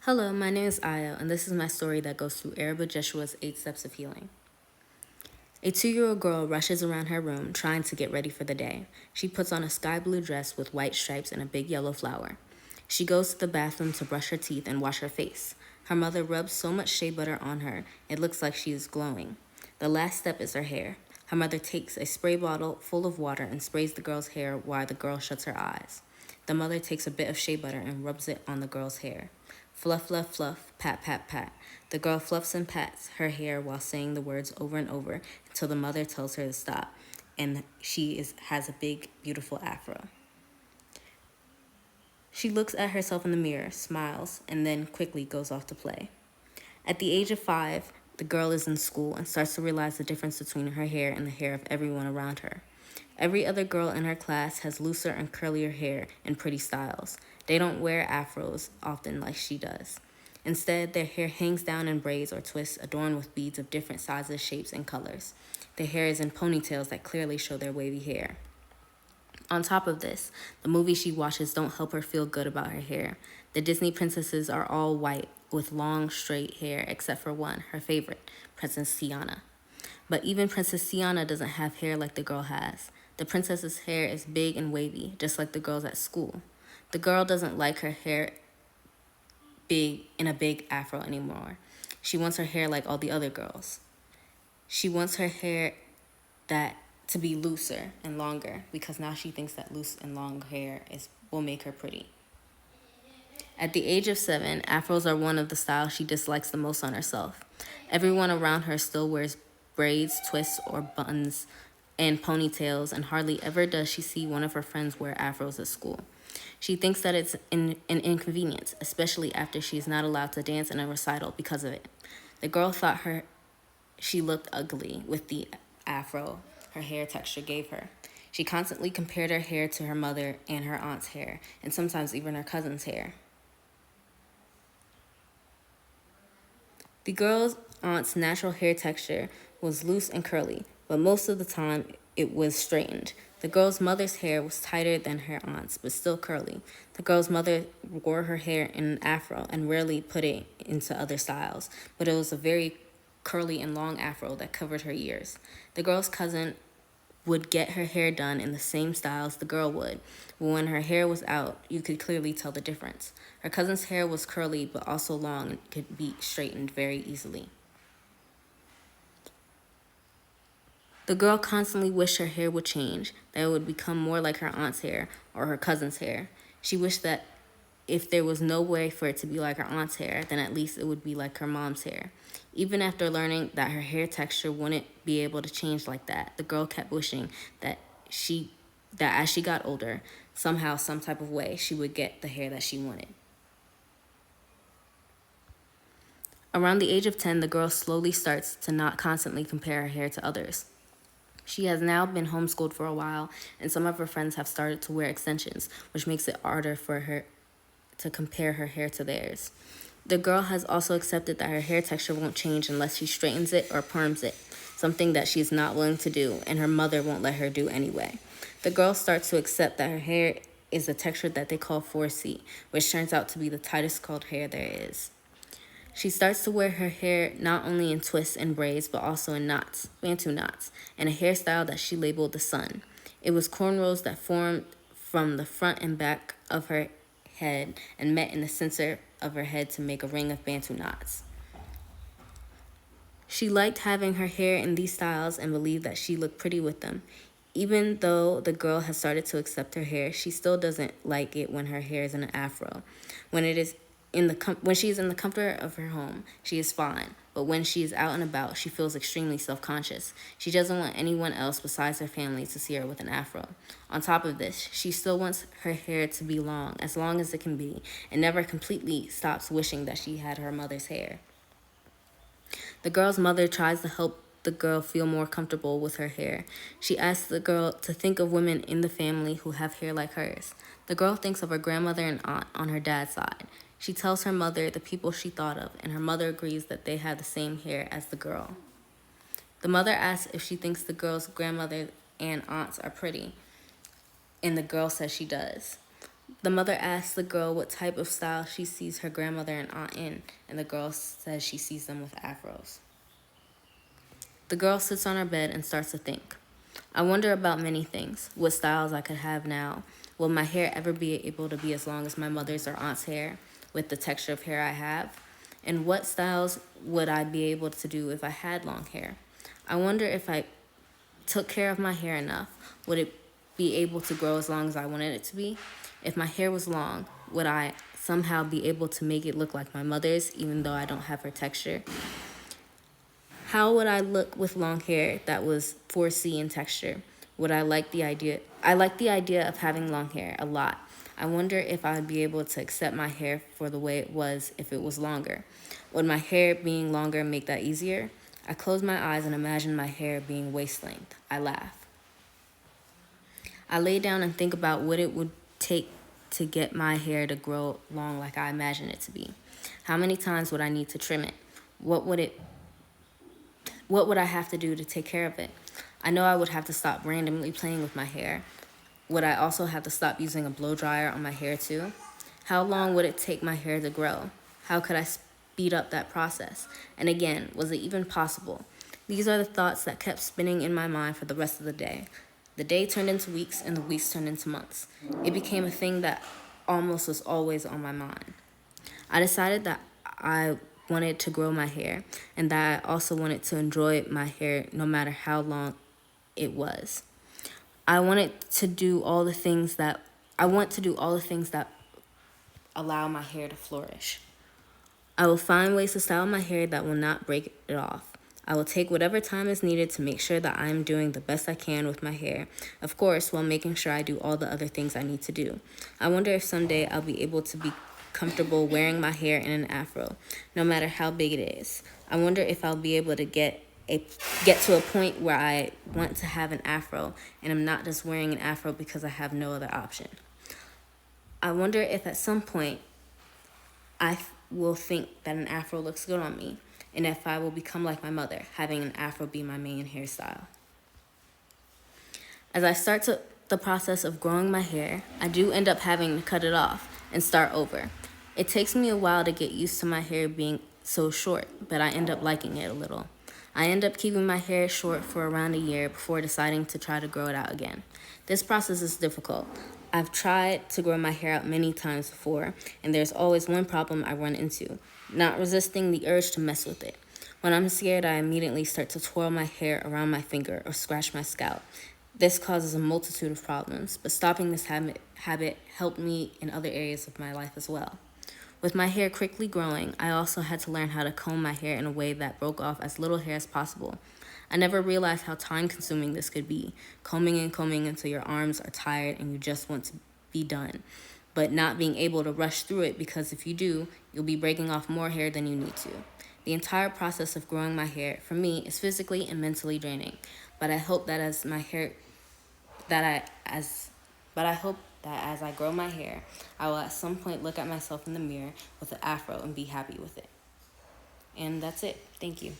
Hello, my name is Aya, and this is my story that goes through Araba Jeshua's 8 Steps of Healing. A 2-year-old girl rushes around her room trying to get ready for the day. She puts on a sky blue dress with white stripes and a big yellow flower. She goes to the bathroom to brush her teeth and wash her face. Her mother rubs so much shea butter on her, it looks like she is glowing. The last step is her hair. Her mother takes a spray bottle full of water and sprays the girl's hair while the girl shuts her eyes. The mother takes a bit of shea butter and rubs it on the girl's hair. Fluff, fluff, fluff, pat, pat, pat. The girl fluffs and pats her hair while saying the words over and over until the mother tells her to stop, and has a big, beautiful afro. She looks at herself in the mirror, smiles, and then quickly goes off to play. At the age of 5, the girl is in school and starts to realize the difference between her hair and the hair of everyone around her. Every other girl in her class has looser and curlier hair and pretty styles. They don't wear afros often like she does. Instead, their hair hangs down in braids or twists adorned with beads of different sizes, shapes, and colors. Their hair is in ponytails that clearly show their wavy hair. On top of this, the movies she watches don't help her feel good about her hair. The Disney princesses are all white with long, straight hair, except for one, her favorite, Princess Tiana. But even Princess Tiana doesn't have hair like the girl has. The princess's hair is big and wavy, just like the girl's at school. The girl doesn't like her hair big in a big afro anymore. She wants her hair like all the other girls. She wants her hair to be looser and longer because now she thinks that loose and long hair will make her pretty. At the age of 7, afros are one of the styles she dislikes the most on herself. Everyone around her still wears braids, twists, or buns and ponytails, and hardly ever does she see one of her friends wear afros at school. She thinks that it's an inconvenience, especially after she is not allowed to dance in a recital because of it. The girl thought she looked ugly with the afro her hair texture gave her. She constantly compared her hair to her mother and her aunt's hair, and sometimes even her cousin's hair. The girl's aunt's natural hair texture was loose and curly, but most of the time it was straightened. The girl's mother's hair was tighter than her aunt's, but still curly. The girl's mother wore her hair in an afro and rarely put it into other styles, but it was a very curly and long afro that covered her ears. The girl's cousin would get her hair done in the same styles the girl would, but when her hair was out, you could clearly tell the difference. Her cousin's hair was curly but also long and could be straightened very easily. The girl constantly wished her hair would change, that it would become more like her aunt's hair or her cousin's hair. She wished that if there was no way for it to be like her aunt's hair, then at least it would be like her mom's hair. Even after learning that her hair texture wouldn't be able to change like that, the girl kept wishing that as she got older, somehow, some type of way, she would get the hair that she wanted. Around the age of 10, the girl slowly starts to not constantly compare her hair to others. She has now been homeschooled for a while, and some of her friends have started to wear extensions, which makes it harder for her to compare her hair to theirs. The girl has also accepted that her hair texture won't change unless she straightens it or perms it, something that she is not willing to do, and her mother won't let her do anyway. The girl starts to accept that her hair is the texture that they call 4C, which turns out to be the tightest curled hair there is. She starts to wear her hair not only in twists and braids, but also in knots, Bantu knots, and a hairstyle that she labeled the sun. It was cornrows that formed from the front and back of her head and met in the center of her head to make a ring of Bantu knots. She liked having her hair in these styles and believed that she looked pretty with them. Even though the girl has started to accept her hair, she still doesn't like it when her hair is in an afro. When she is in the comfort of her home, she is fine. But when she is out and about, she feels extremely self-conscious. She doesn't want anyone else besides her family to see her with an afro. On top of this, she still wants her hair to be long as it can be, and never completely stops wishing that she had her mother's hair. The girl's mother tries to help the girl feel more comfortable with her hair. She asks the girl to think of women in the family who have hair like hers. The girl thinks of her grandmother and aunt on her dad's side. She tells her mother the people she thought of, and her mother agrees that they have the same hair as the girl. The mother asks if she thinks the girl's grandmother and aunts are pretty, and the girl says she does. The mother asks the girl what type of style she sees her grandmother and aunt in, and the girl says she sees them with afros. The girl sits on her bed and starts to think. I wonder about many things. What styles I could have now. Will my hair ever be able to be as long as my mother's or aunt's hair with the texture of hair I have? And what styles would I be able to do if I had long hair? I wonder if I took care of my hair enough, would it be able to grow as long as I wanted it to be? If my hair was long, would I somehow be able to make it look like my mother's, even though I don't have her texture? How would I look with long hair that was 4C in texture? Would I like the idea? I like the idea of having long hair a lot. I wonder if I would be able to accept my hair for the way it was if it was longer. Would my hair being longer make that easier? I close my eyes and imagine my hair being waist length. I laugh. I lay down and think about what it would take to get my hair to grow long like I imagine it to be. How many times would I need to trim it? What would I have to do to take care of it? I know I would have to stop randomly playing with my hair. Would I also have to stop using a blow dryer on my hair too? How long would it take my hair to grow? How could I speed up that process? And again, was it even possible? These are the thoughts that kept spinning in my mind for the rest of the day. The day turned into weeks, and the weeks turned into months. It became a thing that almost was always on my mind. I decided that I wanted to grow my hair and that I also wanted to enjoy my hair no matter how long it was. I wanted to do all the things that allow my hair to flourish. I will find ways to style my hair that will not break it off. I will take whatever time is needed to make sure that I am doing the best I can with my hair, of course, while making sure I do all the other things I need to do. I wonder if someday I'll be able to be comfortable wearing my hair in an afro, no matter how big it is. I wonder if I'll be able to get to a point where I want to have an afro and I'm not just wearing an afro because I have no other option. I wonder if at some point I will think that an afro looks good on me, and if I will become like my mother, having an afro be my main hairstyle. As I start the process of growing my hair, I do end up having to cut it off and start over. It takes me a while to get used to my hair being so short, but I end up liking it a little. I end up keeping my hair short for around a year before deciding to try to grow it out again. This process is difficult. I've tried to grow my hair out many times before, and there's always one problem I run into: not resisting the urge to mess with it. When I'm scared, I immediately start to twirl my hair around my finger or scratch my scalp. This causes a multitude of problems, but stopping this habit helped me in other areas of my life as well. With my hair quickly growing, I also had to learn how to comb my hair in a way that broke off as little hair as possible. I never realized how time-consuming this could be, combing and combing until your arms are tired and you just want to be done, but not being able to rush through it because if you do, you'll be breaking off more hair than you need to. The entire process of growing my hair, for me, is physically and mentally draining, but I hope that as I grow my hair, I will at some point look at myself in the mirror with an afro and be happy with it. And that's it. Thank you.